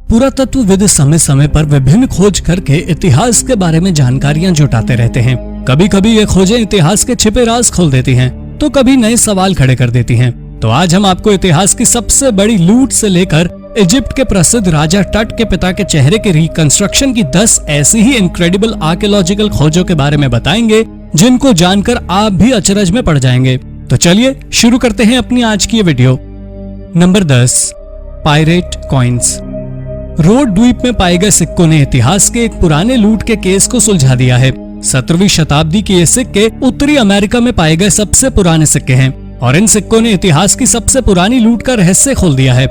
पुरातत्वविद समय समय पर विभिन्न खोज करके इतिहास के बारे में जानकारियां जुटाते रहते हैं। कभी कभी ये खोजें इतिहास के छिपे राज खोल देती हैं, तो कभी नए सवाल खड़े कर देती हैं। तो आज हम आपको इतिहास की सबसे बड़ी लूट से लेकर इजिप्ट के प्रसिद्ध राजा टट के पिता के चेहरे के रिकंस्ट्रक्शन की 10 ऐसी ही इनक्रेडिबल आर्कियोलॉजिकल खोजों के बारे में बताएंगे, जिनको जानकर आप भी अचरज में पड़ जाएंगे। तो चलिए शुरू करते हैं अपनी आज की ये video. Number 10, pirate coins. Road द्वीप में पाए गए सिक्कों ने इतिहास के एक पुराने लूट के केस को सुलझा दिया है। 17वीं शताब्दी के ये सिक्के उत्तरी अमेरिका में पाए गए सबसे पुराने सिक्के हैं और इन सिक्कों ने इतिहास की सबसे पुरानी लूट का रहस्य खोल दिया है।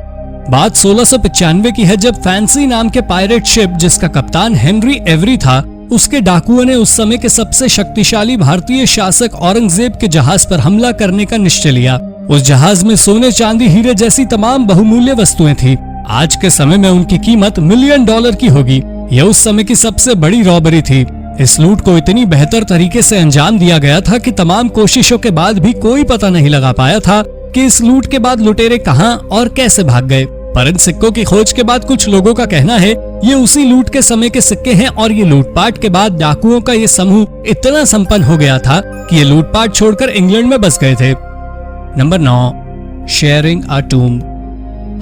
बात 1695 की है, जब फैंसी नाम के पायरेट शिप जिसका कप्तान हेनरी एवरी था, उसके डाकुओं ने उस समय के सबसे शक्तिशाली भारतीय शासक औरंगजेब के जहाज पर हमला करने का निश्चय लिया। उस जहाज में सोने, चांदी, हीरे जैसी तमाम बहुमूल्य वस्तुएं थी। आज के समय में उनकी कीमत $1 मिलियन की होगी। यह उस समय की सबसे बड़ी रॉबरी थी। इस लूट को इतनी बेहतर तरीके से अंजाम दिया गया था कि तमाम कोशिशों के बाद भी कोई पता नहीं लगा पाया था कि इस लूट के बाद लुटेरे कहां और कैसे भाग गए। पर इन सिक्कों की खोज के बाद कुछ लोगों का कहना है ये उसी लूट के समय के सिक्के हैं और ये लूटपाट के बाद डाकुओं का ये समूह इतना संपन्न हो गया था कि ये लूटपाट छोड़कर इंग्लैंड में बस गए थे। Number 9, sharing a tomb.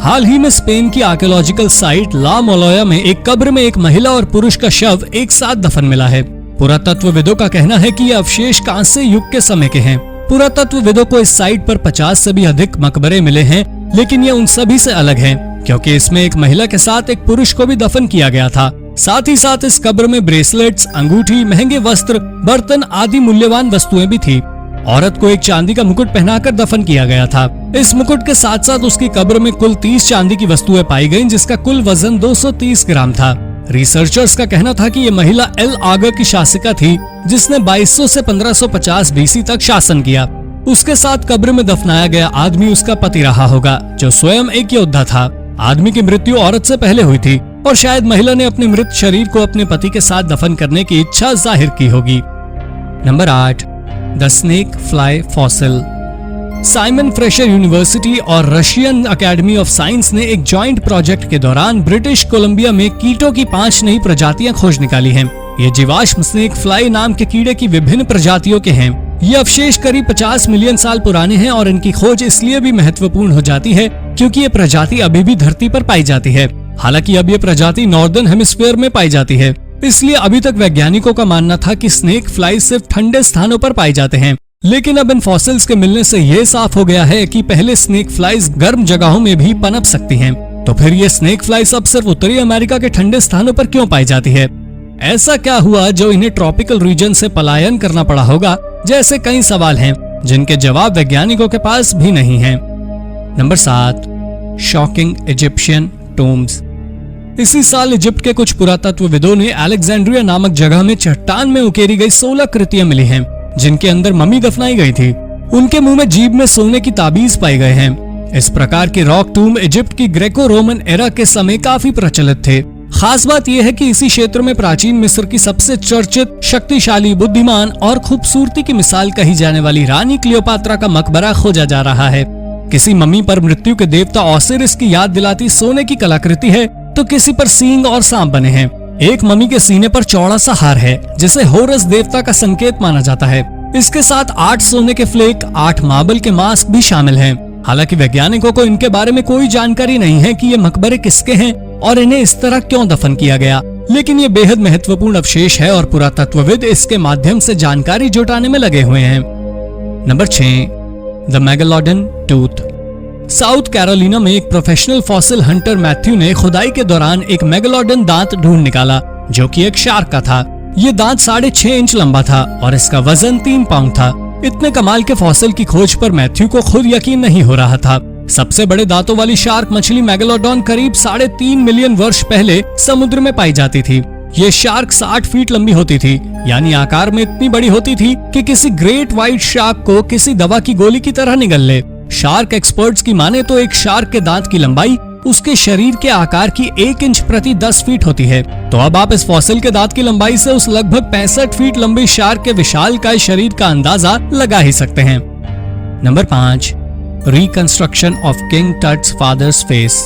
हाल ही में स्पेन की आर्कियोलॉजिकल साइट ला मोलोया में एक कब्र में एक महिला और पुरुष का शव एक साथ दफन मिला है। पुरातत्वविदों का कहना है कि ये अवशेष कांस्य युग के समय के हैं। पुरातत्वविदों को इस साइट पर 50 से भी अधिक मकबरे मिले हैं, लेकिन ये उन सभी से अलग हैं, क्योंकि इसमें एक महिला के साथ एक पुरुष को भी दफन किया गया था। साथ ही साथ इस कब्र में ब्रेसलेट्स, अंगूठी, महंगे वस्त्र, बर्तन आदि मूल्यवान वस्तुएं भी थी। औरत को एक चांदी का मुकुट पहनाकर दफन किया गया था। इस मुकुट के साथ साथ उसकी कब्र में कुल 30 चांदी की वस्तुएं पाई गईं, जिसका कुल वजन 230 ग्राम था। रिसर्चर्स का कहना था कि ये महिला एल आगर की शासिका थी, जिसने 2200 से 1550 बीसी तक शासन किया। उसके साथ कब्र में दफनाया गया आदमी उसका पति रहा होगा, जो स्वयं एक योद्धा था। आदमी की मृत्यु औरत से पहले हुई थी और शायद महिला ने अपने मृत शरीर को अपने पति के साथ दफन करने की इच्छा जाहिर की होगी। Number 8, the snake fly fossil. Simon fresher university और रशियन अकेडमी ऑफ साइंस ने एक जॉइंट प्रोजेक्ट के दौरान ब्रिटिश कोलंबिया में कीटों की 5 नई प्रजातियां खोज निकाली हैं। ये जीवाश्म स्नेक फ्लाई नाम के कीड़े की विभिन्न प्रजातियों के हैं। ये अवशेष करीब 50 मिलियन साल पुराने हैं और इनकी खोज इसलिए भी महत्वपूर्ण हो जाती है क्योंकि ये प्रजाति अभी भी धरती पर पाई जाती है। हालांकि अब ये प्रजाति नॉर्दर्न हेमिस्फीयर में पाई जाती है, इसलिए अभी तक वैज्ञानिकों का मानना था कि स्नेक फ्लाई सिर्फ ठंडे स्थानों पर पाए जाते हैं। लेकिन अब इन फॉसिल्स के मिलने से ये साफ हो गया है कि पहले स्नेक फ्लाइज गर्म जगहों में भी पनप सकती हैं। तो फिर ये स्नेक फ्लाइज अब सिर्फ उत्तरी अमेरिका के ठंडे स्थानों पर क्यों पाई जाती है? ऐसा क्या हुआ जो इन्हें ट्रॉपिकल रीजन से पलायन करना पड़ा होगा? जैसे कई सवाल हैं जिनके जवाब वैज्ञानिकों के पास भी नहीं हैं। Number 7, shocking Egyptian tombs. इसी साल इजिप्ट के कुछ पुरातत्वविदों ने अलेक्जेंड्रिया नामक जगह में चट्टान में उकेरी गई 16 कृतियां मिली हैं, जिनके अंदर मम्मी दफनाई गई थी। उनके मुंह में जीभ में सोने की ताबीज पाए गए हैं। इस प्रकार के रॉक टूम इजिप्ट की ग्रेको रोमन एरा के समय काफी प्रचलित थे। खास बात यह है कि इसी क्षेत्र में प्राचीन मिस्र की सबसे चर्चित, शक्तिशाली, बुद्धिमान और खूबसूरती की मिसाल कही जाने वाली रानी क्लियोपात्रा का मकबरा खोजा जा रहा है। किसी मम्मी पर मृत्यु के देवता ओसिरिस की याद दिलाती सोने की कलाकृति है, तो किसी पर सींग और सांप बने हैं। एक मम्मी के सीने पर चौड़ा सा हार है, जिसे होरस देवता का संकेत माना जाता है। इसके साथ 8 सोने के फ्लेक, 8 मार्बल के मास्क भी शामिल हैं। हालांकि वैज्ञानिकों को इनके बारे में कोई जानकारी नहीं है कि ये मकबरे किसके हैं और इन्हें इस तरह क्यों दफन किया गया। लेकिन ये बेहद महत्वपूर्ण अवशेष है और पुरातत्वविद इसके माध्यम से जानकारी जुटाने में लगे हुए हैं। Number 6, the megalodon tooth. South Carolina में एक प्रोफेशनल फॉसिल हंटर मैथ्यू ने खुदाई के दौरान एक मेगालोडन दांत ढूंढ निकाला, जो कि एक शार्क का था। ये दांत 6.5 इंच लंबा था और इसका वजन 3 पाउंड था। इतने कमाल के फॉसिल की खोज पर मैथ्यू को खुद यकीन नहीं हो रहा था। सबसे बड़े दांतों वाली शार्क मछली मेगालोडॉन करीब 3.5 मिलियन वर्ष पहले समुद्र में पाई जाती थी। ये शार्क 60 फीट लंबी होती थी, यानी आकार में इतनी बड़ी होती थी कि किसी ग्रेट व्हाइट शार्क को किसी दवा की गोली की तरह निगल ले। शार्क एक्सपर्ट्स की माने तो एक शार्क के दांत की लंबाई उसके शरीर के आकार की 1 इंच प्रति 10 फीट होती है। तो अब आप इस फॉसिल के दांत की लंबाई से उस लगभग 65 फीट लंबे शार्क के विशालकाय शरीर का अंदाजा लगा ही सकते हैं। Number 5, reconstruction of king Tut's father's face.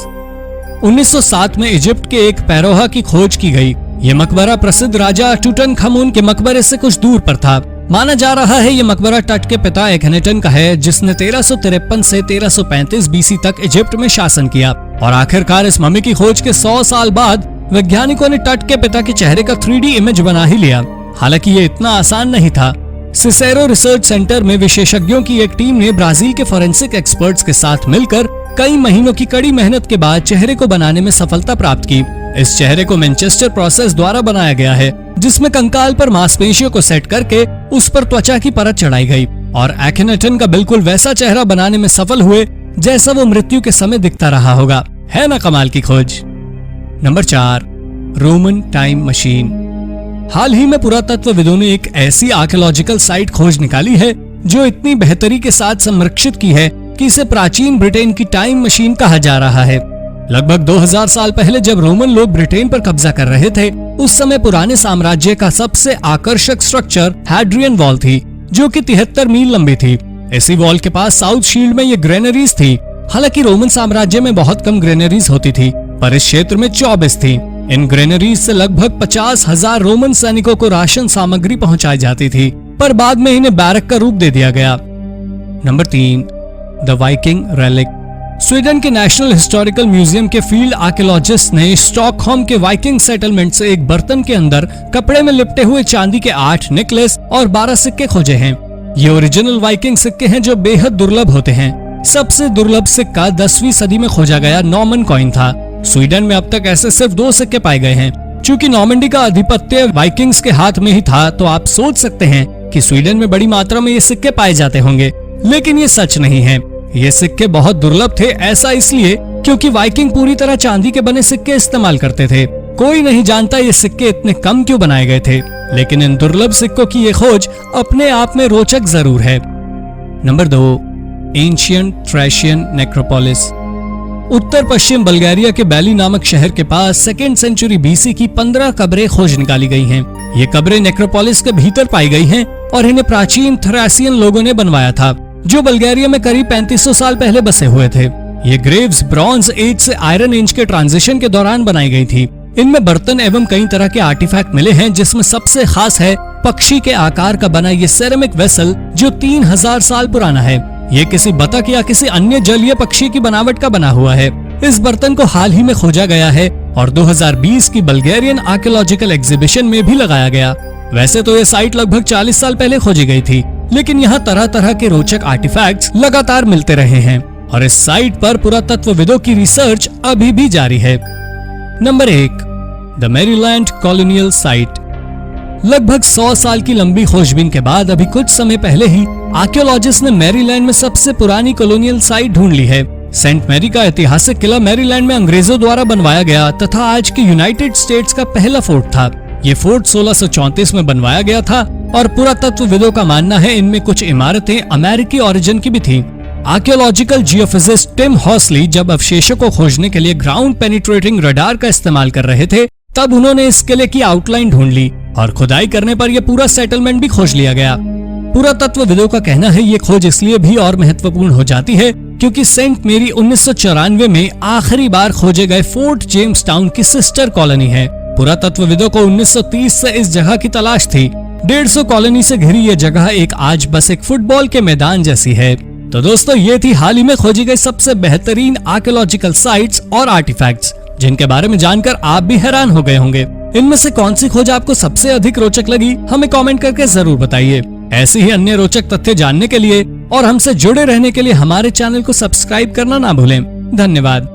1907 में इजिप्ट के एक पैरोहा की खोज की गई। ये मकबरा प्रसिद्ध राजा टूटनखामुन के मकबरे से कुछ दूर पर था। माना जा रहा है ये मकबरा टट के पिता एखनेटन का है, जिसने 1353 से 1335 बीसी तक इजिप्ट में शासन किया। और आखिरकार इस मम्मी की खोज के 100 साल बाद वैज्ञानिकों ने टट के पिता के चेहरे का 3D इमेज बना ही लिया। हालांकि ये इतना आसान नहीं था। सिसेरो रिसर्च सेंटर में विशेषज्ञों की एक टीम ने ब्राजील के फोरेंसिक एक्सपर्ट्स के साथ मिलकर कई महीनों की कड़ी मेहनत के बाद चेहरे को बनाने में सफलता प्राप्त की। इस चेहरे को मैनचेस्टर प्रोसेस द्वारा बनाया गया है, जिसमें कंकाल पर मांसपेशियों को सेट करके उस पर त्वचा की परत चढ़ाई गई और एखनेटन का बिल्कुल वैसा चेहरा बनाने में सफल हुए जैसा वो मृत्यु के समय दिखता रहा होगा। है ना कमाल की खोज। Number 4, Roman time machine. हाल ही में पुरातत्वविदों ने एक ऐसी आर्कियोलॉजिकल साइट खोज निकाली है जो इतनी बेहतरी के साथ संरक्षित की है कि इसे प्राचीन ब्रिटेन की टाइम मशीन कहा जा रहा है। लगभग 2000 साल पहले जब रोमन लोग ब्रिटेन पर कब्जा कर रहे थे, उस समय पुराने साम्राज्य का सबसे आकर्षक स्ट्रक्चर हैड्रियन वॉल थी, जो कि 73 मील लंबी थी। इसी वॉल के पास साउथ शील्ड में ये ग्रेनरीज थी। हालांकि रोमन साम्राज्य में बहुत कम ग्रेनरीज होती थी, पर इस क्षेत्र में 24 थी। इन ग्रेनरीज से लगभग 50,000 रोमन सैनिकों को राशन सामग्री पहुंचाई जाती थी, पर बाद में इन्हें बैरक का रूप दे दिया गया। Number 3, the Viking relic. Sweden के नेशनल हिस्टोरिकल म्यूजियम के फील्ड आर्कियोलॉजिस्ट ने स्टॉकहोम के वाइकिंग सेटलमेंट से एक बर्तन के अंदर कपड़े में लिपटे हुए चांदी के 8 नेकलेस और 12 सिक्के खोजे हैं। ये ओरिजिनल वाइकिंग सिक्के हैं जो बेहद दुर्लभ होते हैं। सबसे दुर्लभ सिक्का 10वीं सदी में खोजा गया नॉर्मन कॉइन था। स्वीडन में अब तक ऐसे सिर्फ 2 सिक्के पाए गए हैं। चूंकि नॉर्मंडी का आधिपत्य वाइकिंग्स के हाथ में ही था, तो आप सोच सकते हैं कि स्वीडन में बड़ी मात्रा में ये सिक्के पाए जाते होंगे, लेकिन ये सच नहीं है। ये सिक्के बहुत दुर्लभ थे। ऐसा इसलिए क्योंकि वाइकिंग पूरी तरह चांदी के बने सिक्के इस्तेमाल करते थे। कोई नहीं जानता ये सिक्के इतने कम क्यों बनाए गए थे, लेकिन इन दुर्लभ सिक्कों की ये खोज अपने आप में रोचक जरूर है। Number 2, ancient Thracian necropolis. उत्तर पश्चिम बल्गारिया के बैली नामक शहर के पास 2nd सेंचुरी बीसी की 15 कब्रें खोज निकाली गई हैं। ये कब्रें नेक्रोपोलिस के भीतर पाई गई हैं और इन्हें प्राचीन थ्रेसियन लोगों ने बनवाया था, जो बल्गारिया में करीब 3500 साल पहले बसे हुए थे। ये ग्रेव्स ब्रॉन्ज एज से आयरन एज के ट्रांजिशन के दौरान बनाई गई थी। इनमें बर्तन एवं कई तरह के आर्टिफैक्ट मिले हैं, जिसमें सबसे खास है पक्षी के आकार का बना ये सेरेमिक वेसल, जो 3000 साल पुराना है। ये किसी बतख या किसी अन्य जलीय पक्षी की बनावट का बना हुआ है। इस बर्तन को हाल ही में खोजा गया है और 2020 की बल्गेरियन आर्कियोलॉजिकल एग्जीबिशन में भी लगाया गया। वैसे तो ये साइट लगभग 40 साल पहले खोजी गई थी, लेकिन यहाँ तरह तरह के रोचक आर्टिफैक्ट्स लगातार मिलते रहे हैं और इस साइट पर पुरातत्वविदों की रिसर्च अभी भी जारी है। Number 1, the Maryland colonial site. लगभग 100 साल की लंबी खोजबीन के बाद अभी कुछ समय पहले ही आर्कियोलॉजिस्ट ने मैरीलैंड में सबसे पुरानी कॉलोनियल साइट ढूंढ ली है। सेंट मैरी का ऐतिहासिक किला मैरीलैंड में अंग्रेजों द्वारा बनवाया गया तथा आज के यूनाइटेड स्टेट्स का पहला फोर्ट था। ये फोर्ट 1634 में बनवाया गया था और पुरातत्वविदों का मानना है इनमें कुछ इमारतें अमेरिकी ओरिजिन की भी थीं। आर्कियोलॉजिकल जियोफिजिस्ट टिम हॉसली जब अवशेषों को खोजने के लिए ग्राउंड पेनिट्रेटिंग रडार का इस्तेमाल कर रहे थे, तब उन्होंने इस किले की आउटलाइन ढूंढ ली और खुदाई करने पर यह पूरा सेटलमेंट भी खोज लिया गया। पुरातत्वविदों का कहना है ये खोज इसलिए भी और महत्वपूर्ण हो जाती है क्योंकि सेंट मेरी 1994 में आखिरी बार खोजे गए फोर्ट जेम्स टाउन की सिस्टर कॉलोनी है। पुरातत्वविदों को 1930 से इस जगह की तलाश थी। 150 कॉलोनी से घिरी ये जगह आज बस एक फुटबॉल के मैदान जैसी है। तो दोस्तों, ये थी हाल ही में खोजी गई सबसे बेहतरीन आर्कियोलॉजिकल साइट्स और आर्टिफैक्ट्स, जिनके बारे में जानकर आप भी हैरान हो गए होंगे। इनमें से कौन सी खोज आपको सबसे अधिक रोचक लगी, हमें कमेंट करके जरूर बताइए। ऐसे ही अन्य रोचक तथ्य जानने के लिए और हमसे जुड़े रहने के लिए हमारे चैनल को सब्सक्राइब करना ना भूलें। धन्यवाद।